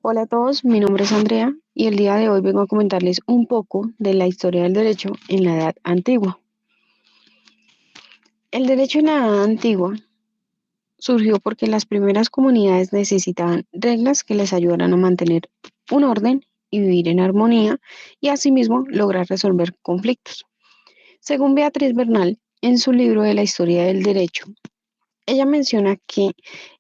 Hola a todos, mi nombre es Andrea y el día de hoy vengo a comentarles un poco de la historia del derecho en la Edad Antigua. El derecho en la Edad Antigua surgió porque las primeras comunidades necesitaban reglas que les ayudaran a mantener un orden y vivir en armonía y asimismo lograr resolver conflictos. Según Beatriz Bernal, en su libro de la historia del derecho, ella menciona que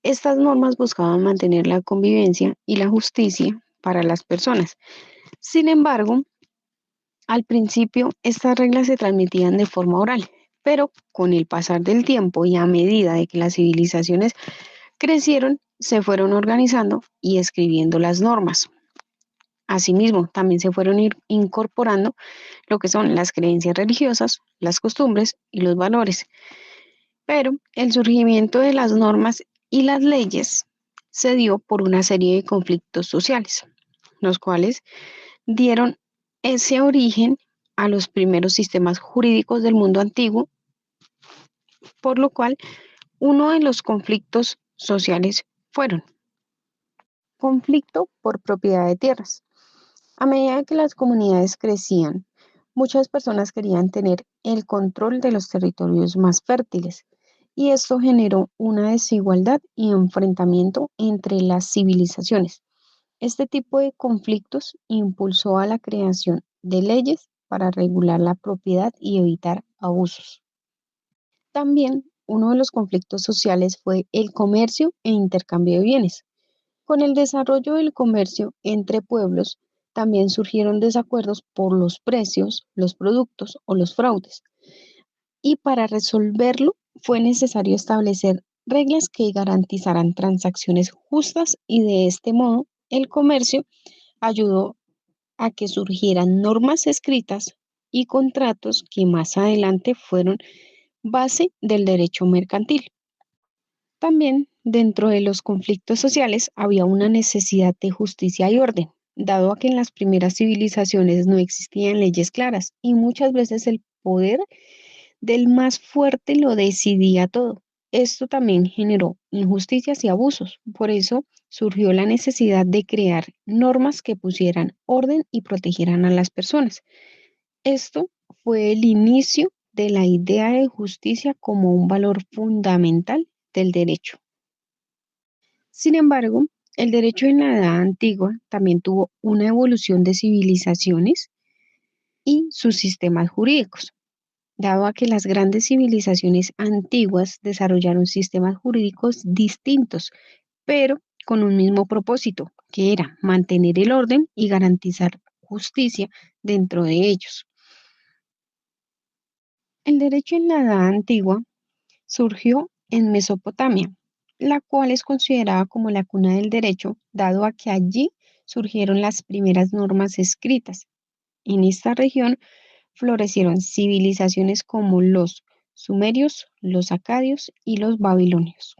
estas normas buscaban mantener la convivencia y la justicia para las personas. Sin embargo, al principio, estas reglas se transmitían de forma oral, pero con el pasar del tiempo y a medida de que las civilizaciones crecieron, se fueron organizando y escribiendo las normas. Asimismo, también se fueron incorporando lo que son las creencias religiosas, las costumbres y los valores. Pero el surgimiento de las normas y las leyes se dio por una serie de conflictos sociales, los cuales dieron ese origen a los primeros sistemas jurídicos del mundo antiguo, por lo cual uno de los conflictos sociales fueron conflicto por propiedad de tierras. A medida que las comunidades crecían, muchas personas querían tener el control de los territorios más fértiles y esto generó una desigualdad y enfrentamiento entre las civilizaciones. Este tipo de conflictos impulsó a la creación de leyes para regular la propiedad y evitar abusos. También uno de los conflictos sociales fue el comercio e intercambio de bienes. Con el desarrollo del comercio entre pueblos, también surgieron desacuerdos por los precios, los productos o los fraudes. Y para resolverlo fue necesario establecer reglas que garantizaran transacciones justas y de este modo el comercio ayudó a que surgieran normas escritas y contratos que más adelante fueron base del derecho mercantil. También dentro de los conflictos sociales había una necesidad de justicia y orden, dado a que en las primeras civilizaciones no existían leyes claras y muchas veces el poder del más fuerte lo decidía todo. Esto también generó injusticias y abusos. Por eso surgió la necesidad de crear normas que pusieran orden y protegieran a las personas. Esto fue el inicio de la idea de justicia como un valor fundamental del derecho. Sin embargo, el derecho en la Edad Antigua también tuvo una evolución de civilizaciones y sus sistemas jurídicos, dado a que las grandes civilizaciones antiguas desarrollaron sistemas jurídicos distintos, pero con un mismo propósito, que era mantener el orden y garantizar justicia dentro de ellos. El derecho en la Edad Antigua surgió en Mesopotamia, la cual es considerada como la cuna del derecho, dado a que allí surgieron las primeras normas escritas. En esta región florecieron civilizaciones como los sumerios, los acadios y los babilonios.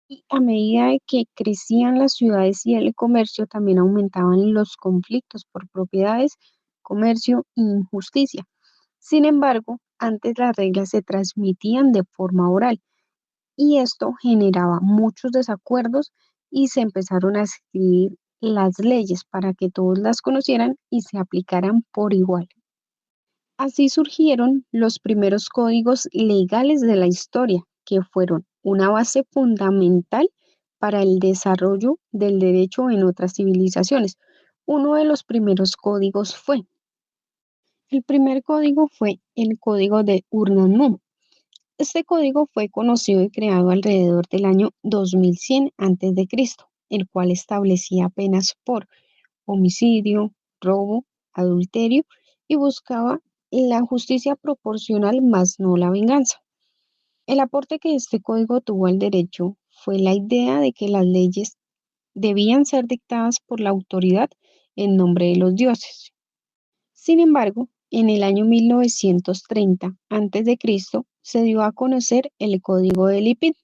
Y a medida de que crecían las ciudades y el comercio, también aumentaban los conflictos por propiedades, comercio e injusticia. Sin embargo, antes las reglas se transmitían de forma oral y esto generaba muchos desacuerdos y se empezaron a escribir las leyes para que todos las conocieran y se aplicaran por igual. Así surgieron los primeros códigos legales de la historia, que fueron una base fundamental para el desarrollo del derecho en otras civilizaciones. Uno de los primeros códigos fue, el primer código fue el código de Urnanum. Este código fue conocido y creado alrededor del año 2100 a.C., el cual establecía penas por homicidio, robo, adulterio y buscaba la justicia proporcional más no la venganza. El aporte que este código tuvo al derecho fue la idea de que las leyes debían ser dictadas por la autoridad en nombre de los dioses. Sin embargo, en el año 1930 a.C. se dio a conocer el Código de Lipit,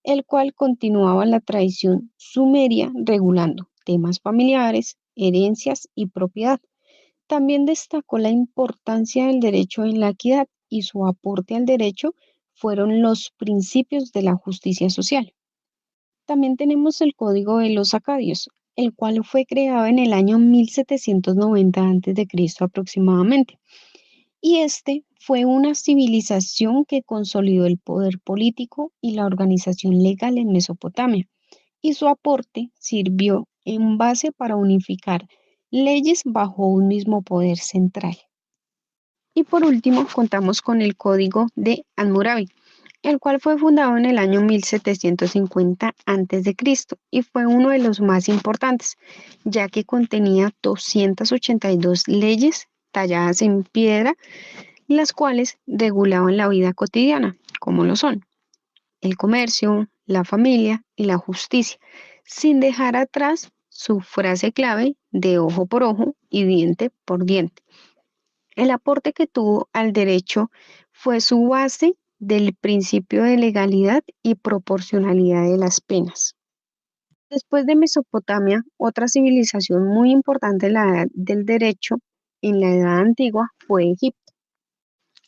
el cual continuaba la tradición sumeria regulando temas familiares, herencias y propiedad. También destacó la importancia del derecho en la equidad y su aporte al derecho fueron los principios de la justicia social. También tenemos el Código de los Acadios. el cual fue creado en el año 1790 a.C. aproximadamente. Y este fue una civilización que consolidó el poder político y la organización legal en Mesopotamia, y su aporte sirvió en base para unificar leyes bajo un mismo poder central. Y por último, contamos con el Código de Hammurabi, el cual fue fundado en el año 1750 a.C. y fue uno de los más importantes, ya que contenía 282 leyes talladas en piedra, las cuales regulaban la vida cotidiana, como lo son el comercio, la familia y la justicia, sin dejar atrás su frase clave de ojo por ojo y diente por diente. El aporte que tuvo al derecho fue su base del principio de legalidad y proporcionalidad de las penas. Después de Mesopotamia, otra civilización muy importante en la edad del derecho en la Edad Antigua fue Egipto.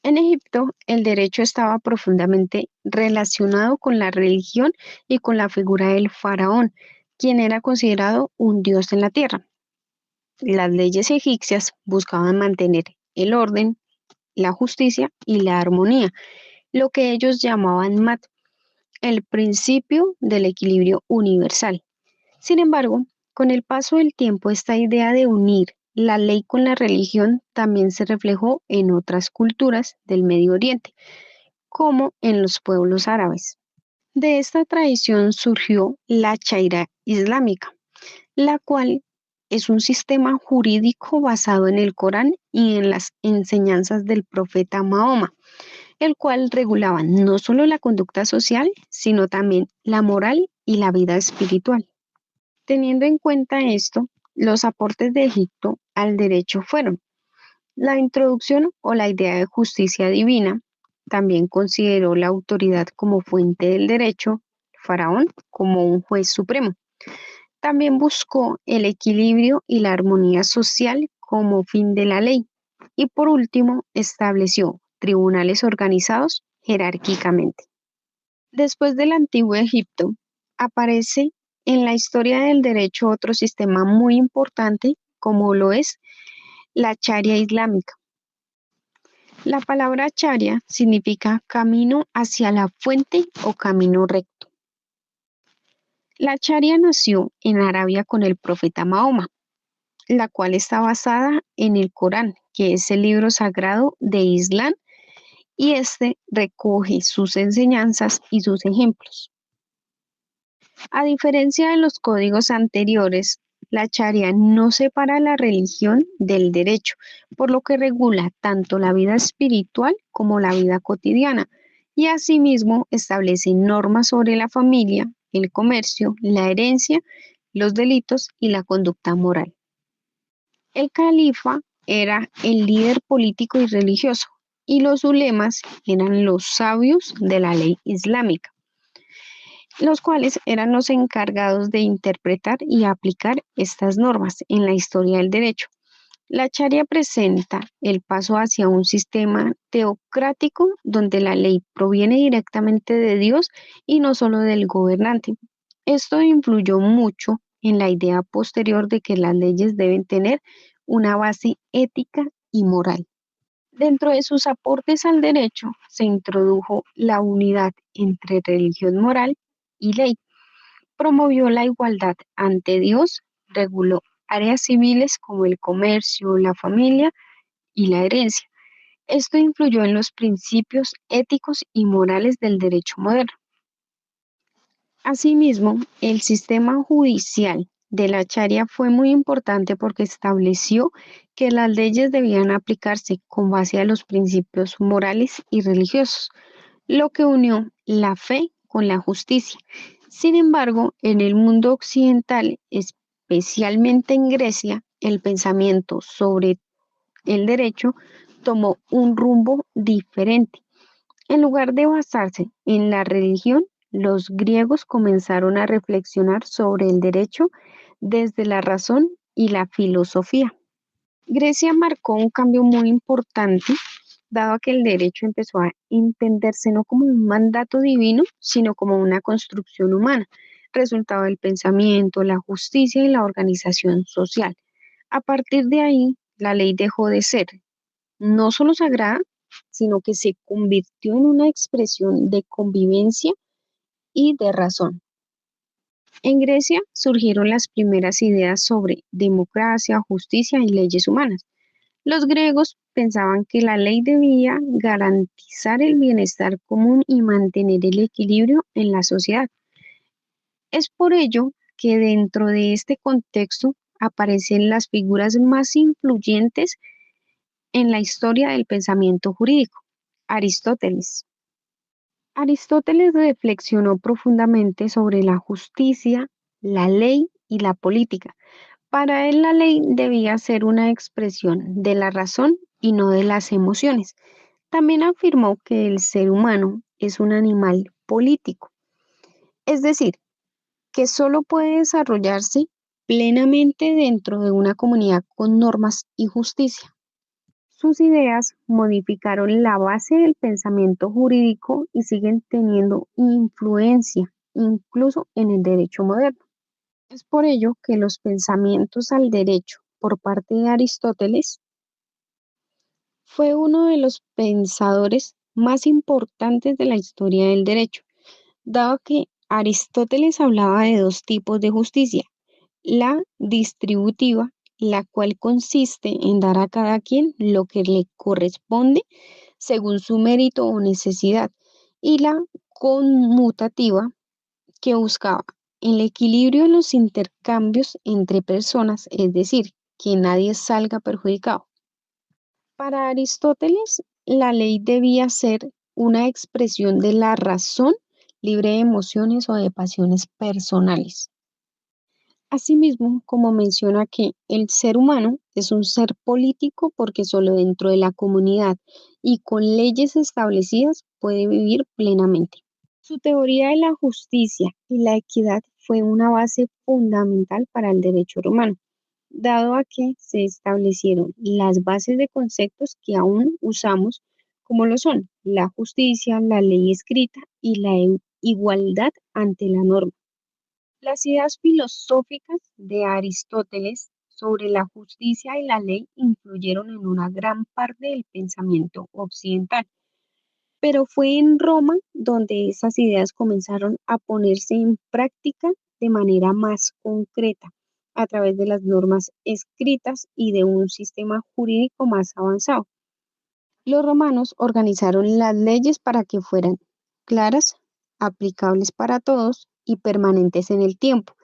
En Egipto, el derecho estaba profundamente relacionado con la religión y con la figura del faraón, quien era considerado un dios en la tierra. Las leyes egipcias buscaban mantener el orden, la justicia y la armonía, lo que ellos llamaban mat, el principio del equilibrio universal. Sin embargo, con el paso del tiempo, esta idea de unir la ley con la religión también se reflejó en otras culturas del Medio Oriente, como en los pueblos árabes. De esta tradición surgió la Chaira islámica, la cual es un sistema jurídico basado en el Corán y en las enseñanzas del profeta Mahoma, el cual regulaba no solo la conducta social, sino también la moral y la vida espiritual. Teniendo en cuenta esto, los aportes de Egipto al derecho fueron la introducción o la idea de justicia divina. También consideró la autoridad como fuente del derecho, faraón como un juez supremo. También buscó el equilibrio y la armonía social como fin de la ley. Y por último, estableció tribunales organizados jerárquicamente. Después del antiguo Egipto, aparece en la historia del derecho otro sistema muy importante, como lo es la Sharia islámica. La palabra Sharia significa camino hacia la fuente o camino recto. La Sharia nació en Arabia con el profeta Mahoma, la cual está basada en el Corán, que es el libro sagrado de Islam, y este recoge sus enseñanzas y sus ejemplos. A diferencia de los códigos anteriores, la Sharia no separa la religión del derecho, por lo que regula tanto la vida espiritual como la vida cotidiana, y asimismo establece normas sobre la familia, el comercio, la herencia, los delitos y la conducta moral. El califa era el líder político y religioso, y los ulemas eran los sabios de la ley islámica, los cuales eran los encargados de interpretar y aplicar estas normas en la historia del derecho. La Sharia presenta el paso hacia un sistema teocrático donde la ley proviene directamente de Dios y no solo del gobernante. Esto influyó mucho en la idea posterior de que las leyes deben tener una base ética y moral. Dentro de sus aportes al derecho se introdujo la unidad entre religión moral y ley, promovió la igualdad ante Dios, reguló áreas civiles como el comercio, la familia y la herencia. Esto influyó en los principios éticos y morales del derecho moderno. Asimismo, el sistema judicial de la Sharia fue muy importante porque estableció que las leyes debían aplicarse con base a los principios morales y religiosos, lo que unió la fe con la justicia. Sin embargo, en el mundo occidental, especialmente en Grecia, el pensamiento sobre el derecho tomó un rumbo diferente. En lugar de basarse en la religión, los griegos comenzaron a reflexionar sobre el derecho desde la razón y la filosofía. Grecia marcó un cambio muy importante, dado que el derecho empezó a entenderse no como un mandato divino, sino como una construcción humana, resultado del pensamiento, la justicia y la organización social. A partir de ahí, la ley dejó de ser no solo sagrada, sino que se convirtió en una expresión de convivencia y de razón. En Grecia surgieron las primeras ideas sobre democracia, justicia y leyes humanas. Los griegos pensaban que la ley debía garantizar el bienestar común y mantener el equilibrio en la sociedad. Es por ello que dentro de este contexto aparecen las figuras más influyentes en la historia del pensamiento jurídico. Aristóteles. Aristóteles reflexionó profundamente sobre la justicia, la ley y la política. Para él la ley debía ser una expresión de la razón y no de las emociones. También afirmó que el ser humano es un animal político, es decir, que solo puede desarrollarse plenamente dentro de una comunidad con normas y justicia. Sus ideas modificaron la base del pensamiento jurídico y siguen teniendo influencia incluso en el derecho moderno. Es por ello que los pensamientos al derecho por parte de Aristóteles fue uno de los pensadores más importantes de la historia del derecho, dado que Aristóteles hablaba de dos tipos de justicia: la distributiva, la cual consiste en dar a cada quien lo que le corresponde según su mérito o necesidad, y la conmutativa, que buscaba el equilibrio en los intercambios entre personas, es decir, que nadie salga perjudicado. Para Aristóteles, la ley debía ser una expresión de la razón, libre de emociones o de pasiones personales. Asimismo, como menciona que el ser humano es un ser político porque solo dentro de la comunidad y con leyes establecidas puede vivir plenamente. Su teoría de la justicia y la equidad fue una base fundamental para el derecho romano, dado a que se establecieron las bases de conceptos que aún usamos, como lo son la justicia, la ley escrita y la igualdad ante la norma. Las ideas filosóficas de Aristóteles sobre la justicia y la ley influyeron en una gran parte del pensamiento occidental, pero fue en Roma donde esas ideas comenzaron a ponerse en práctica de manera más concreta, a través de las normas escritas y de un sistema jurídico más avanzado. Los romanos organizaron las leyes para que fueran claras, aplicables para todos y permanentes en el tiempo.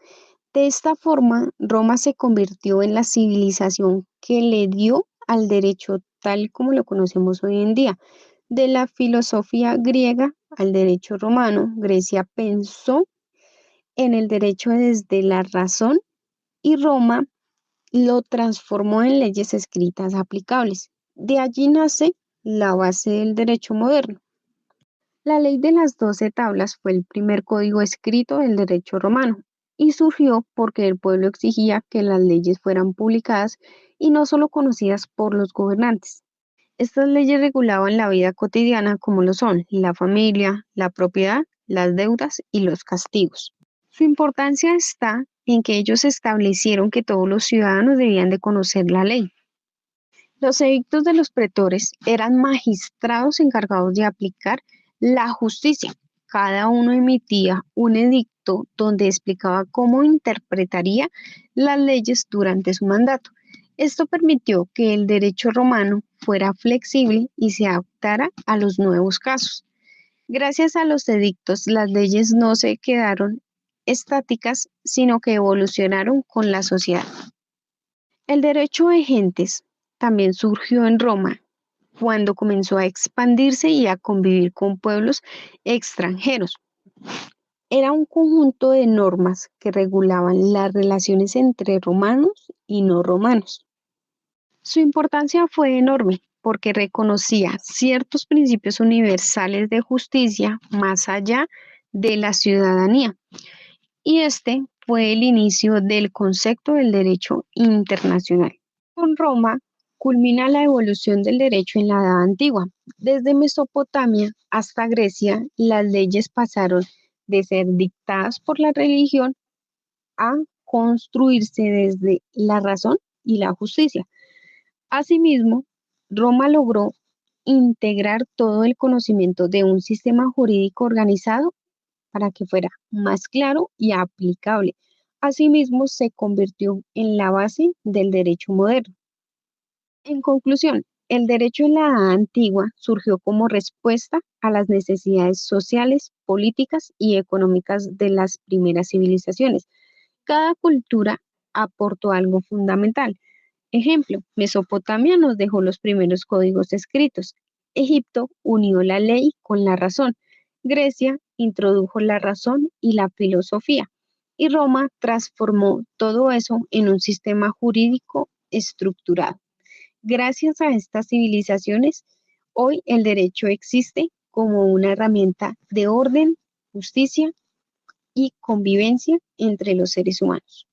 De esta forma, Roma se convirtió en la civilización que le dio al derecho tal como lo conocemos hoy en día. De la filosofía griega al derecho romano, Grecia pensó en el derecho desde la razón y Roma lo transformó en leyes escritas aplicables. De allí nace la base del derecho moderno. La ley de las 12 tablas fue el primer código escrito del derecho romano y surgió porque el pueblo exigía que las leyes fueran publicadas y no solo conocidas por los gobernantes. Estas leyes regulaban la vida cotidiana como lo son la familia, la propiedad, las deudas y los castigos. Su importancia está en que ellos establecieron que todos los ciudadanos debían de conocer la ley. Los edictos de los pretores eran magistrados encargados de aplicar la justicia. Cada uno emitía un edicto donde explicaba cómo interpretaría las leyes durante su mandato. Esto permitió que el derecho romano fuera flexible y se adaptara a los nuevos casos. Gracias a los edictos, las leyes no se quedaron estáticas, sino que evolucionaron con la sociedad. El derecho de gentes también surgió en Roma cuando comenzó a expandirse y a convivir con pueblos extranjeros. Era un conjunto de normas que regulaban las relaciones entre romanos y no romanos. Su importancia fue enorme porque reconocía ciertos principios universales de justicia más allá de la ciudadanía. Y este fue el inicio del concepto del derecho internacional. Con Roma culmina la evolución del derecho en la Edad Antigua. Desde Mesopotamia hasta Grecia, las leyes pasaron de ser dictadas por la religión a construirse desde la razón y la justicia. Asimismo, Roma logró integrar todo el conocimiento de un sistema jurídico organizado para que fuera más claro y aplicable. Asimismo, se convirtió en la base del derecho moderno. En conclusión, el derecho en la Edad Antigua surgió como respuesta a las necesidades sociales, políticas y económicas de las primeras civilizaciones. Cada cultura aportó algo fundamental. Ejemplo, Mesopotamia nos dejó los primeros códigos escritos. Egipto unió la ley con la razón. Grecia introdujo la razón y la filosofía. Y Roma transformó todo eso en un sistema jurídico estructurado. Gracias a estas civilizaciones, hoy el derecho existe como una herramienta de orden, justicia y convivencia entre los seres humanos.